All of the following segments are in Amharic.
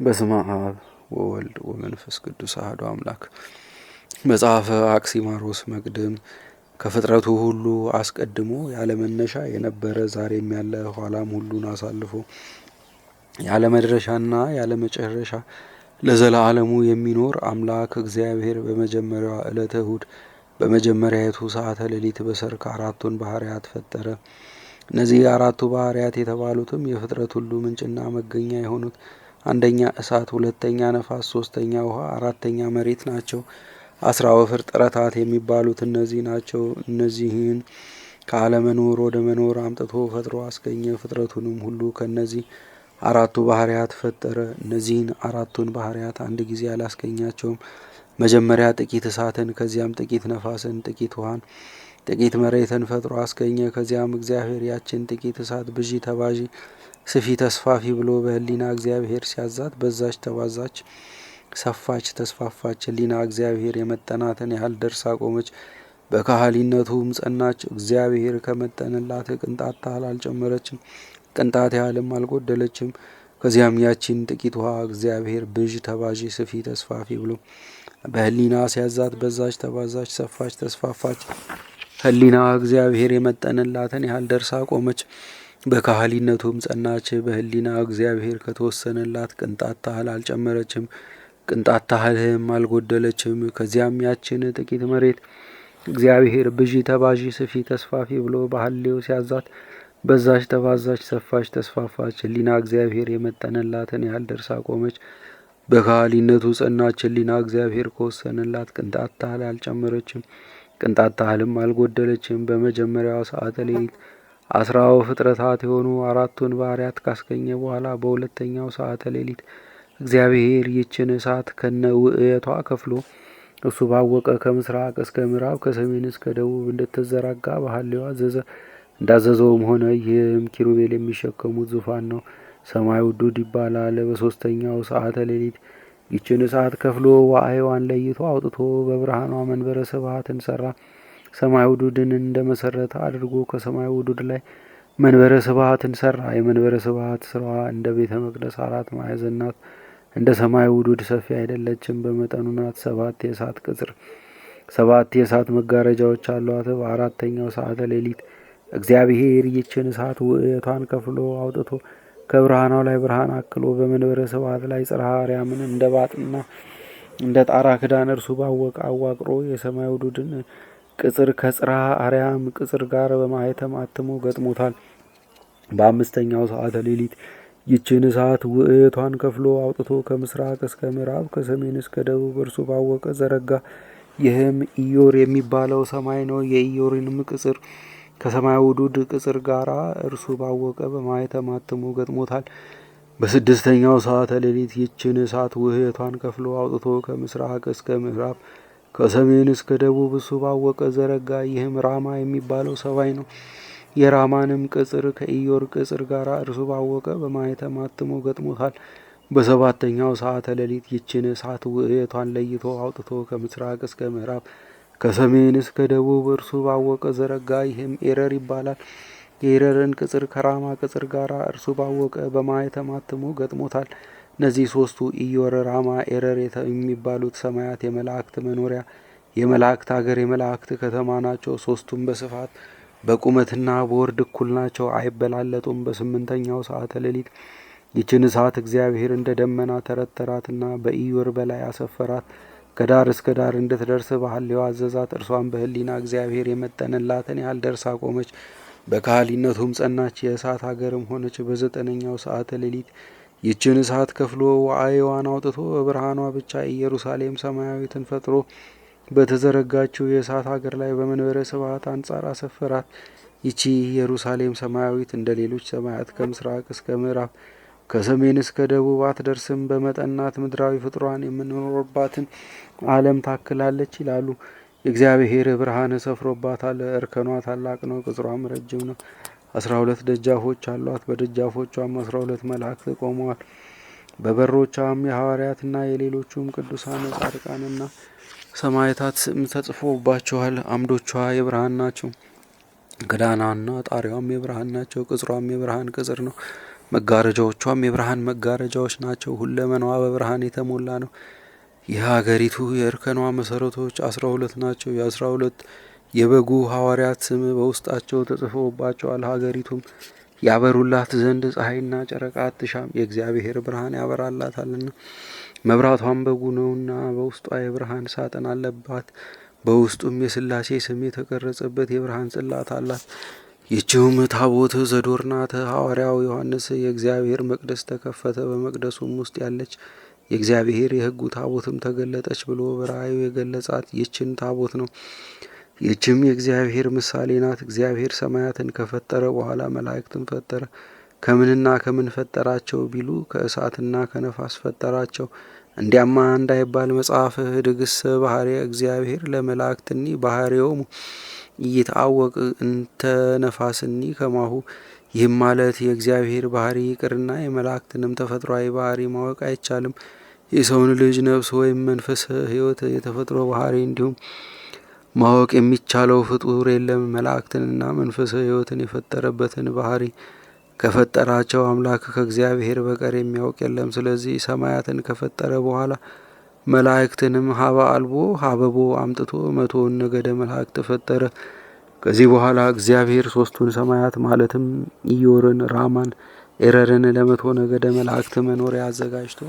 በስመ አብ ወወልድ ወመንፈስ ቅዱስ አሐዱ አምላክ። መጽሐፈ አክሲማሮስ መቅድም። ከፍጥረቱ ሁሉ አስቀድሞ ያለመነሻ የነበረ ዛሬም ያለ ኋላም ሁሉን አሳልፎ ያለመድረሻና ያለመጨረሻ ለዘላለሙ የሚኖር አምላክ እግዚአብሔር በመጀመሪያዋ ዕለተ እሁድ በመጀመሪያይቱ ሰዓተ ሌሊት በሰርክ አራቱን ባህርያት ፈጠረ። እነዚህ አራቱ ባህርያት የተባሉትም የፍጥረት ሁሉ ምንጭና መገኛ የሆኑት አንደኛ እሳት፣ ሁለተኛ ነፋስ፣ ሶስተኛ ውሃ፣ አራተኛ መሬት ናቸው። 10 ፍጥረታት የሚባሉት እነዚህ ናቸው። እነዚህን ከአለመኖር ወደ መኖር አምጥቶ ፈጥሮ አስገኘ። ፍጥረቱንም ሁሉ ከነዚህ አራቱ ባህርያት ፈጠረ። እነዚህን አራቱን ባህርያት አንድ ጊዜ አላስገኛቸውም። መጀመሪያ ጥቂት እሳትን፣ ከዚያም ጥቂት ነፋስን፣ ጥቂት ውሃን፣ ጥቂት መሬትን ፈጥሮ አስገኘ። ከዚያም እግዚአብሔር ያችን ጥቂት እሳት ብዢ፣ ተባዢ፣ ስፊ፣ ተስፋፊ ብሎ በሕሊና እግዚአብሔር ሲያዛት በዛች ተባዛች፣ ሰፋች፣ ተስፋፋች። ሕሊና እግዚአብሔር የመጠናትን ያህል ደርሳ ቆመች፣ በካህሊነቱም ጸናች። እግዚአብሔር ከመጠንላት ቅንጣት ታህል አልጨመረችም፣ ቅንጣት ያህልም አልጎደለችም። ከዚያም ያችን ጥቂት ውሃ እግዚአብሔር ብዥ፣ ተባዢ፣ ስፊ፣ ተስፋፊ ብሎ በሕሊና ሲያዛት በዛች ተባዛች፣ ሰፋች፣ ተስፋፋች። ሕሊና እግዚአብሔር የመጠንላትን ያህል ደርሳ ቆመች፣ በካህሊነቱም ጸናች። በሕሊና እግዚአብሔር ከተወሰነላት ቅንጣት ታህል አልጨመረችም፣ ቅንጣት ታህልም አልጎደለችም። ከዚያም ያችን ጥቂት መሬት እግዚአብሔር ብዢ፣ ተባዢ፣ ስፊ፣ ተስፋፊ ብሎ በሐሌው ሲያዛት በዛች ተባዛች፣ ሰፋች፣ ተስፋፋች። ሕሊና እግዚአብሔር የመጠነላትን ያህል ደርሳ ቆመች፣ በካህሊነቱ ጸናች። ሕሊና እግዚአብሔር ከወሰነላት ቅንጣት ታህል አልጨመረችም፣ ቅንጣት ታህልም አልጎደለችም። በመጀመሪያው ሰዓተ ሌሊት 10 ፍጥረታት የሆኑ አራቱን ባህርያት ካስገኘ በኋላ በሁለተኛው ሰዓተ ሌሊት እግዚአብሔር ይችን እሳት ከነ ውእየቷ ከፍሎ እሱ ባወቀ ከምስራቅ እስከ ምዕራብ ከሰሜን እስከ ደቡብ እንድትዘረጋ በሐሌው አዘዘ። እንዳዘዘውም ሆነ። ይህም ኪሩቤል የሚሸከሙት ዙፋን ነው። ሰማዩ ዱድ ይባላል። በሶስተኛው ሰዓተ ሌሊት ይችን እሳት ከፍሎ ዋዕይዋን ለይቶ አውጥቶ በብርሃኗ መንበረ ስብሐትን ሰራ። ሰማዩ ዱድን እንደ መሰረተ አድርጎ ከሰማዩ ዱድ ላይ መንበረ ስብሐትን ሰራ። የመንበረ ስብሐት ስራዋ እንደ ቤተ መቅደስ 4 ማዕዘን ናት። እንደ ሰማዩ ዱድ ሰፊ አይደለችም፣ በመጠኑ ናት። 7 የእሳት ቅጽር፣ 7 የእሳት መጋረጃዎች አሏት። በአራተኛው ሰዓተ ሌሊት እግዚአብሔር ይችን እሳት ውእቷን ከፍሎ አውጥቶ ከብርሃኗ ላይ ብርሃን አክሎ በመንበረ ስብሐት ላይ ጽርሐ አርያምን እንደ ባጥና እንደ ጣራ ክዳን እርሱ ባወቀ አዋቅሮ የሰማዩ ዱድን ቅጽር ከጽርሐ አርያም ቅጽር ጋር በማኅተም አትሞ ገጥሞታል። በአምስተኛው ሰዓተ ሌሊት ይችን እሳት ውእቷን ከፍሎ አውጥቶ ከምስራቅ እስከ ምዕራብ ከሰሜን እስከ ደቡብ እርሱ ባወቀ ዘረጋ። ይህም ኢዮር የሚባለው ሰማይ ነው። የኢዮርንም ቅጽር ከሰማዩ ዱድ ቅጽር ጋራ እርሱ ባወቀ በማኅተም አትሞ ገጥሞታል። በስድስተኛው ሰዓተ ሌሊት ይችን እሳት ውህቷን ከፍሎ አውጥቶ ከምስራቅ እስከ ምዕራብ ከሰሜን እስከ ደቡብ እሱ ባወቀ ዘረጋ። ይህም ራማ የሚባለው ሰማይ ነው። የራማንም ቅጽር ከኢዮር ቅጽር ጋር እርሱ ባወቀ በማኅተም አትሞ ገጥሞታል። በሰባተኛው ሰዓተ ሌሊት ይችን እሳት ውእቷን ለይቶ አውጥቶ ከምስራቅ እስከ ምዕራብ ከሰሜን እስከ ደቡብ እርሱ ባወቀ ዘረጋ። ይህም ኤረር ይባላል። የኤረርን ቅጽር ከራማ ቅጽር ጋር እርሱ ባወቀ በማኅተም አትሞ ገጥሞታል። እነዚህ 3ቱ ኢዮር፣ ራማ፣ ኤረር የሚባሉት ሰማያት የመላእክት መኖሪያ፣ የመላእክት ሀገር፣ የመላእክት ከተማ ናቸው። 3ቱም በስፋት በቁመትና በወርድ እኩል ናቸው፣ አይበላለጡም። በስምንተኛው ሰዓተ ሌሊት ይችን እሳት እግዚአብሔር እንደ ደመና ተረተራትና በኢዮር በላይ አሰፈራት። ከዳር እስከ ዳር እንድትደርስ በሐሌው አዘዛት። እርሷን በሕሊና እግዚአብሔር የመጠንላትን ያህል ደርሳ ቆመች፣ በካህሊነቱም ጸናች፣ የእሳት ሀገርም ሆነች። በዘጠነኛው ሰዓተ ሌሊት ይችን እሳት ከፍሎ ዋዕይዋን አውጥቶ በብርሃኗ ብቻ ኢየሩሳሌም ሰማያዊትን ፈጥሮ በተዘረጋችው የእሳት ሀገር ላይ በመንበረ ስብሐት አንጻር አሰፈራት። ይቺ ኢየሩሳሌም ሰማያዊት እንደ ሌሎች ሰማያት ከምስራቅ እስከ ምዕራብ ከሰሜን እስከ ደቡብ አትደርስም። በመጠናት ምድራዊ ፍጥሯን የምንኖርባትን ዓለም ታክላለች ይላሉ። የእግዚአብሔር ብርሃን ሰፍሮባታል። እርከኗ ታላቅ ነው፣ ቅጽሯም ረጅም ነው። 12 ደጃፎች አሏት። በደጃፎቿም 12 መላእክት ቆመዋል። በበሮቿም የሐዋርያትና የሌሎቹም ቅዱሳን ጻድቃንና ሰማዕታት ስም ተጽፎባቸዋል። አምዶቿ የብርሃን ናቸው። ክዳኗና ጣሪያዋም የብርሃን ናቸው። ቅጽሯም የብርሃን ቅጽር ነው። መጋረጃዎቿም የብርሃን መጋረጃዎች ናቸው። ሁለመናዋ በብርሃን የተሞላ ነው። የሀገሪቱ የእርከኗ መሰረቶች 12 ናቸው። የ12 የበጉ ሐዋርያት ስም በውስጣቸው ተጽፎባቸዋል። ሀገሪቱም ያበሩላት ዘንድ ፀሐይና ጨረቃ አትሻም፣ የእግዚአብሔር ብርሃን ያበራላታልና። መብራቷም በጉ ነውና በውስጧ የብርሃን ሳጥን አለባት። በውስጡም የሥላሴ ስም የተቀረጸበት የብርሃን ጽላት አላት። ይህችውም ታቦት ዘዶር ናት። ሐዋርያው ዮሐንስ የእግዚአብሔር መቅደስ ተከፈተ፣ በመቅደሱም ውስጥ ያለች የእግዚአብሔር የሕጉ ታቦትም ተገለጠች ብሎ በራእዩ የገለጻት ይህችን ታቦት ነው። ይህችም የእግዚአብሔር ምሳሌ ናት። እግዚአብሔር ሰማያትን ከፈጠረ በኋላ መላእክትን ፈጠረ። ከምንና ከምን ፈጠራቸው ቢሉ ከእሳትና ከነፋስ ፈጠራቸው። እንዲያማ እንዳይባል መጽሐፈ ድግስ ባህርየ እግዚአብሔር ለመላእክትኒ ባህርዮሙ ይታወቅ እንተ ነፋስኒ ከማሁ። ይህም ማለት የእግዚአብሔር ባህሪ ይቅርና የመላእክትንም ተፈጥሯዊ ባህሪ ማወቅ አይቻልም። የሰውን ልጅ ነፍስ ወይም መንፈስ ሕይወት የተፈጥሮ ባህሪ እንዲሁም ማወቅ የሚቻለው ፍጡር የለም። መላእክትንና መንፈስ ሕይወትን የፈጠረበትን ባህሪ ከፈጠራቸው አምላክ ከእግዚአብሔር በቀር የሚያውቅ የለም። ስለዚህ ሰማያትን ከፈጠረ በኋላ መላእክትንም ሀበ አልቦ ሀበቦ አምጥቶ 100 ነገደ መላእክት ፈጠረ። ከዚህ በኋላ እግዚአብሔር 3ቱን ሰማያት ማለትም ኢዮርን፣ ራማን፣ ኤረርን ለ100 ነገደ መላእክት መኖሪያ አዘጋጅቶ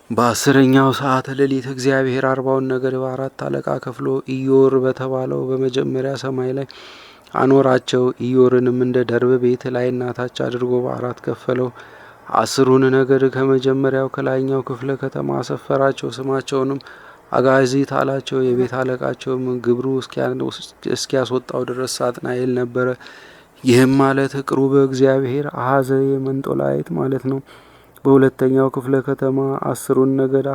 በ10ኛው ሰዓተ ሌሊት እግዚአብሔር 40ውን ነገድ በ4 አለቃ ከፍሎ ኢዮር በተባለው በመጀመሪያ ሰማይ ላይ አኖራቸው። ኢዮርንም እንደ ደርብ ቤት ላይና ታች አድርጎ በ4 ከፈለው። 10ሩን ነገድ ከመጀመሪያው ከላይኛው ክፍለ ከተማ አሰፈራቸው። ስማቸውንም አጋዚት አላቸው። የቤት አለቃቸውም ግብሩ እስኪያስወጣው ድረስ ሳጥናኤል ነበረ። ይህም ማለት ቅሩበ እግዚአብሔር አሐዘ የመንጦላይት ማለት ነው። በሁለተኛው ክፍለ ከተማ 10ሩን ነገድ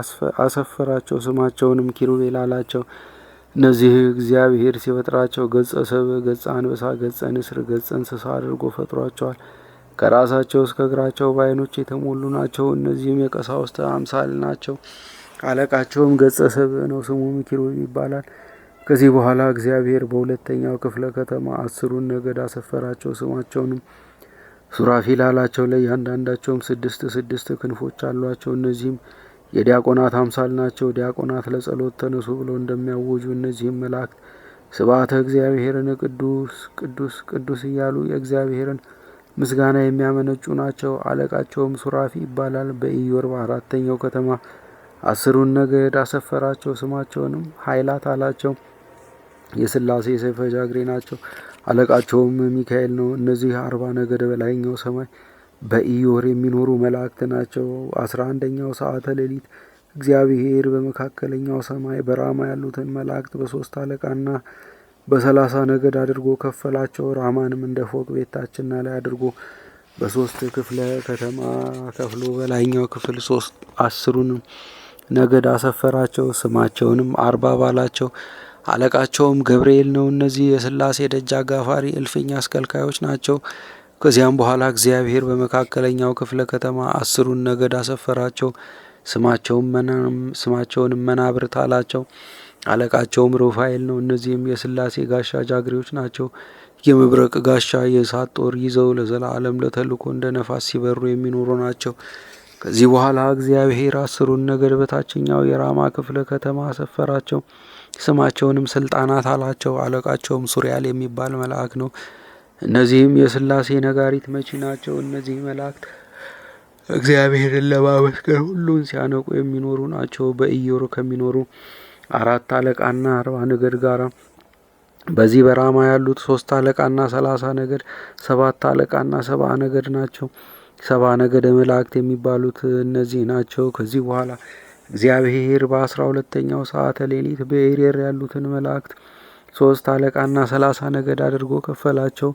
አሰፈራቸው። ስማቸውንም ኪሩቤል አላቸው። እነዚህ እግዚአብሔር ሲፈጥራቸው ገጸ ሰብእ፣ ገጸ አንበሳ፣ ገጸ ንስር፣ ገጸ እንስሳ አድርጎ ፈጥሯቸዋል። ከራሳቸው እስከ እግራቸው በዓይኖች የተሞሉ ናቸው። እነዚህም የቀሳውስት አምሳል ናቸው። አለቃቸውም ገጸ ሰብእ ነው። ስሙም ኪሩብ ይባላል። ከዚህ በኋላ እግዚአብሔር በሁለተኛው ክፍለ ከተማ 10ሩን ነገድ አሰፈራቸው። ስማቸውንም ሱራፊል አላቸው። ለእያንዳንዳቸውም 6 ክንፎች አሏቸው። እነዚህም የዲያቆናት አምሳል ናቸው። ዲያቆናት ለጸሎት ተነሱ ብለው እንደሚያወጁ እነዚህም መላእክት ስብሐተ እግዚአብሔርን ቅዱስ ቅዱስ ቅዱስ እያሉ የእግዚአብሔርን ምስጋና የሚያመነጩ ናቸው። አለቃቸውም ሱራፊ ይባላል። በኢዮር በ4ኛው ከተማ 10ሩን ነገድ አሰፈራቸው። ስማቸውንም ኃይላት አላቸው። የሥላሴ ሰይፈ ጃግሬ ናቸው። አለቃቸውም ሚካኤል ነው። እነዚህ 40 ነገድ በላይኛው ሰማይ በኢዮር የሚኖሩ መላእክት ናቸው። 11ኛው ሰዓተ ሌሊት እግዚአብሔር በመካከለኛው ሰማይ በራማ ያሉትን መላእክት በ3 አለቃና በ30 ነገድ አድርጎ ከፈላቸው። ራማንም እንደ ፎቅ ቤት ታችና ላይ አድርጎ በ3 ክፍለ ከተማ ከፍሎ በላይኛው ክፍል 10ሩን ነገድ አሰፈራቸው። ስማቸውንም አርባብ አላቸው። አለቃቸውም ገብርኤል ነው። እነዚህ የሥላሴ ደጅ አጋፋሪ እልፍኝ አስከልካዮች ናቸው። ከዚያም በኋላ እግዚአብሔር በመካከለኛው ክፍለ ከተማ 10ሩን ነገድ አሰፈራቸው። ስማቸውንም መናብርት አላቸው። አለቃቸውም ሩፋኤል ነው። እነዚህም የሥላሴ ጋሻ ጃግሬዎች ናቸው። የመብረቅ ጋሻ የእሳት ጦር ይዘው ለዘላለም ለተልእኮ እንደ ነፋስ ሲበሩ የሚኖሩ ናቸው። ከዚህ በኋላ እግዚአብሔር 10ሩን ነገድ በታችኛው የራማ ክፍለ ከተማ አሰፈራቸው። ስማቸውንም ስልጣናት አላቸው። አለቃቸውም ሱሪያል የሚባል መልአክ ነው። እነዚህም የሥላሴ ነጋሪት መቺ ናቸው። እነዚህ መላእክት እግዚአብሔርን ለማመስገን ሁሉን ሲያነቁ የሚኖሩ ናቸው። በኢዮር ከሚኖሩ 4 አለቃና 40 ነገድ ጋራ በዚህ በራማ ያሉት 3 አለቃና 30 ነገድ፣ 7 አለቃና 70 ነገድ ናቸው። 70 ነገደ መላእክት የሚባሉት እነዚህ ናቸው። ከዚህ በኋላ እግዚአብሔር በ12ኛው ሰዓተ ሌሊት በኤሬር ያሉትን መላእክት 3 አለቃና 30 ነገድ አድርጎ ከፈላቸው።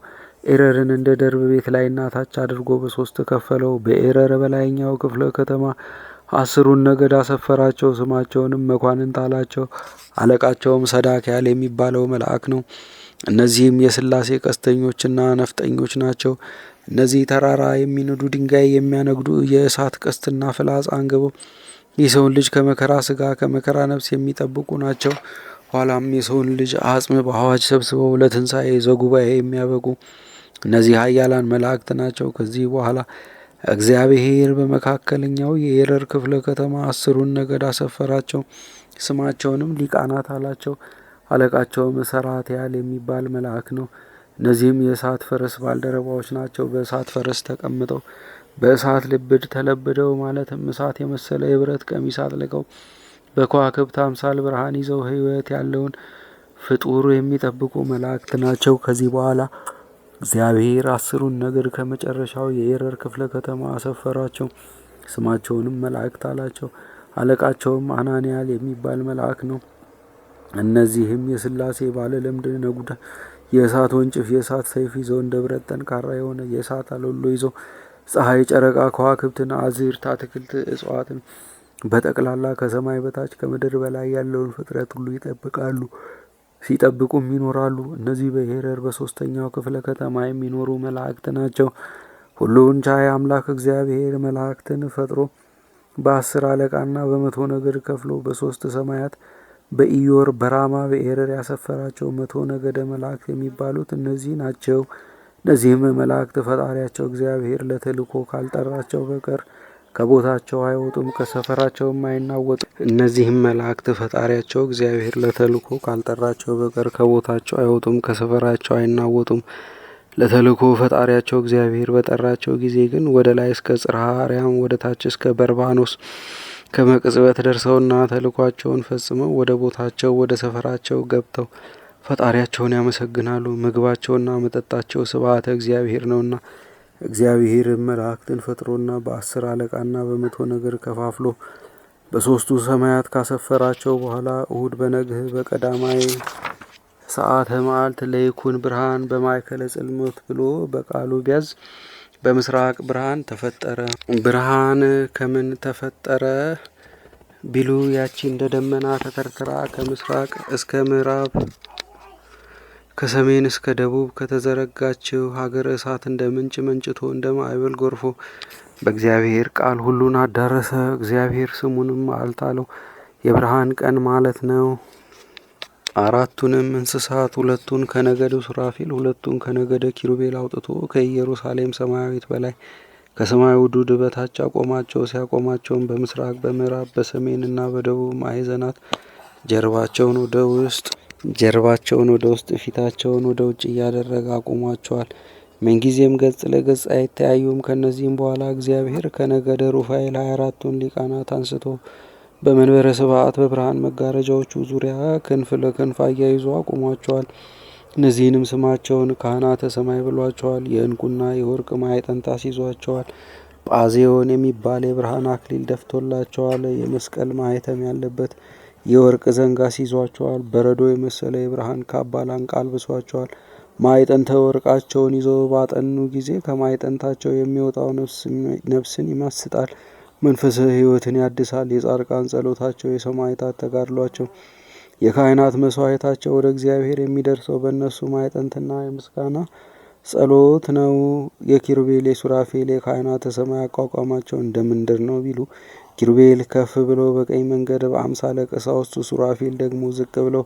ኤረርን እንደ ደርብ ቤት ላይና ታች አድርጎ በ3 ከፈለው። በኤረር በላይኛው ክፍለ ከተማ 10ሩን ነገድ አሰፈራቸው። ስማቸውንም መኳንንት አላቸው። አለቃቸውም ሰዳክያል የሚባለው መልአክ ነው። እነዚህም የሥላሴ ቀስተኞችና ነፍጠኞች ናቸው። እነዚህ ተራራ የሚነዱ ድንጋይ የሚያነግዱ የእሳት ቀስትና ፍላጻ አንግበው የሰውን ልጅ ከመከራ ስጋ ከመከራ ነፍስ የሚጠብቁ ናቸው። ኋላም የሰውን ልጅ አጽም በአዋጅ ሰብስበው ለትንሣኤ ዘጉባኤ የሚያበቁ እነዚህ ኃያላን መላእክት ናቸው። ከዚህ በኋላ እግዚአብሔር በመካከለኛው የኤረር ክፍለ ከተማ 10ን ነገድ አሰፈራቸው። ስማቸውንም ሊቃናት አላቸው። አለቃቸውም ሰራትያል የሚባል መልአክ ነው። እነዚህም የእሳት ፈረስ ባልደረባዎች ናቸው። በእሳት ፈረስ ተቀምጠው በእሳት ልብድ ተለብደው ማለትም እሳት የመሰለ የብረት ቀሚስ አጥልቀው በከዋክብት አምሳል ብርሃን ይዘው ሕይወት ያለውን ፍጡር የሚጠብቁ መላእክት ናቸው። ከዚህ በኋላ እግዚአብሔር 10ን ነገድ ከመጨረሻው የኤረር ክፍለ ከተማ አሰፈራቸው። ስማቸውንም መላእክት አላቸው። አለቃቸውም አናንያል የሚባል መልአክ ነው። እነዚህም የሥላሴ ባለ ልምድ ነጉዳ የእሳት ወንጭፍ የእሳት ሰይፍ ይዘው እንደ ብረት ጠንካራ የሆነ የእሳት አለሎ ይዘው ፀሐይ፣ ጨረቃ፣ ከዋክብትን፣ አዝርዕት፣ አትክልት፣ እጽዋትን በጠቅላላ ከሰማይ በታች ከምድር በላይ ያለውን ፍጥረት ሁሉ ይጠብቃሉ፣ ሲጠብቁም ይኖራሉ። እነዚህ በኤረር በ3ኛው ክፍለ ከተማ የሚኖሩ መላእክት ናቸው። ሁሉን ቻይ አምላክ እግዚአብሔር መላእክትን ፈጥሮ በ10 አለቃና በ100 ነገድ ከፍሎ በ3 ሰማያት በኢዮር በራማ በኤረር ያሰፈራቸው 100 ነገደ መላእክት የሚባሉት እነዚህ ናቸው። እነዚህም መላእክት ፈጣሪያቸው እግዚአብሔር ለተልእኮ ካልጠራቸው በቀር ከቦታቸው አይወጡም፣ ከሰፈራቸውም አይናወጡም። እነዚህም መላእክት ፈጣሪያቸው እግዚአብሔር ለተልእኮ ካልጠራቸው በቀር ከቦታቸው አይወጡም፣ ከሰፈራቸው አይናወጡም። ለተልእኮ ፈጣሪያቸው እግዚአብሔር በጠራቸው ጊዜ ግን ወደ ላይ እስከ ጽርሐ አርያም ወደ ታች እስከ በርባኖስ ከመቅጽበት ደርሰውና ተልእኳቸውን ፈጽመው ወደ ቦታቸው ወደ ሰፈራቸው ገብተው ፈጣሪያቸውን ያመሰግናሉ። ምግባቸውና መጠጣቸው ስብሐተ እግዚአብሔር ነውና። እግዚአብሔር መላእክትን ፈጥሮና በ10 አለቃና በ100 ነገድ ከፋፍሎ በ3ቱ ሰማያት ካሰፈራቸው በኋላ እሁድ በነግህ በቀዳማይ ሰዓተ መዓልት ለይኩን ብርሃን በማእከለ ጽልመት ብሎ በቃሉ ቢያዝ በምስራቅ ብርሃን ተፈጠረ። ብርሃን ከምን ተፈጠረ ቢሉ ያቺ እንደ ደመና ተተርትራ ከምስራቅ እስከ ምዕራብ ከሰሜን እስከ ደቡብ ከተዘረጋችው ሀገረ እሳት እንደ ምንጭ መንጭቶ እንደ ማዕበል ጎርፎ በእግዚአብሔር ቃል ሁሉን አዳረሰ። እግዚአብሔር ስሙንም መዓልት አለው፣ የብርሃን ቀን ማለት ነው። 4ቱንም እንስሳት 2ቱን ከነገደ ሱራፌል 2ቱን ከነገደ ኪሩቤል አውጥቶ ከኢየሩሳሌም ሰማያዊት በላይ ከሰማዩ ዱድ በታች አቆማቸው። ሲያቆማቸውም በምስራቅ በምዕራብ በሰሜንና በደቡብ ማዕዘናት ጀርባቸውን ወደ ውስጥ ፊታቸውን ወደ ውጭ እያደረገ አቁሟቸዋል። ምንጊዜም ገጽ ለገጽ አይተያዩም። ከነዚህም በኋላ እግዚአብሔር ከነገደ ሩፋኤል 24ቱን ሊቃናት አንስቶ በመንበረ ስብሐት በብርሃን መጋረጃዎቹ ዙሪያ ክንፍ ለክንፍ አያይዞ አቁሟቸዋል። እነዚህንም ስማቸውን ካህናተ ሰማይ ብሏቸዋል። የዕንቁና የወርቅ ማዕጠንት አስይዟቸዋል። ጳዜዮን የሚባል የብርሃን አክሊል ደፍቶላቸዋል። የመስቀል ማኅተም ያለበት የወርቅ ዘንግ አስይዟቸዋል። በረዶ የመሰለ የብርሃን ካባ ላንቃ አልብሷቸዋል። ማዕጠንተ ወርቃቸውን ይዘው ባጠኑ ጊዜ ከማዕጠንታቸው የሚወጣው ነፍስን ይማስጣል፣ መንፈሰ ሕይወትን ያድሳል። የጻድቃን ጸሎታቸው፣ የሰማዕታት ተጋድሏቸው፣ የካህናት መስዋዕታቸው ወደ እግዚአብሔር የሚደርሰው በእነሱ ማዕጠንትና የምስጋና ጸሎት ነው። የኪሩቤል የሱራፌል የካህናተ ሰማይ አቋቋማቸው እንደ ምንድር ነው ቢሉ ኪሩቤል ከፍ ብለው በቀኝ መንገድ በአምሳለ ቀሳውስቱ፣ ሱራፌል ደግሞ ዝቅ ብለው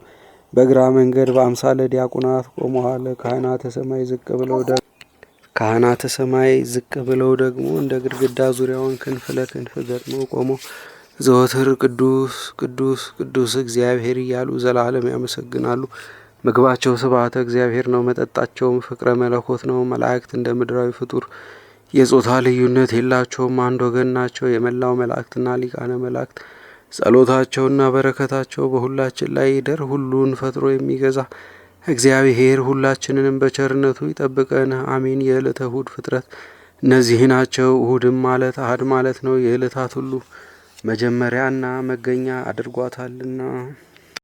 በግራ መንገድ በአምሳለ ዲያቆናት ቆመዋል። ካህናተ ሰማይ ዝቅ ብለው ደግሞ እንደ ግድግዳ ዙሪያውን ክንፍ ለክንፍ ገጥመው ቆመው ዘወትር ቅዱስ ቅዱስ ቅዱስ እግዚአብሔር እያሉ ዘላለም ያመሰግናሉ። ምግባቸው ስብሐተ እግዚአብሔር ነው። መጠጣቸውም ፍቅረ መለኮት ነው። መላእክት እንደ ምድራዊ ፍጡር የጾታ ልዩነት የላቸውም፣ አንድ ወገን ናቸው። የመላው መላእክትና ሊቃነ መላእክት ጸሎታቸውና በረከታቸው በሁላችን ላይ ይደር። ሁሉን ፈጥሮ የሚገዛ እግዚአብሔር ሁላችንንም በቸርነቱ ይጠብቀን፣ አሜን። የዕለተ እሁድ ፍጥረት እነዚህ ናቸው። እሁድም ማለት አሐድ ማለት ነው። የዕለታት ሁሉ መጀመሪያና መገኛ አድርጓታልና።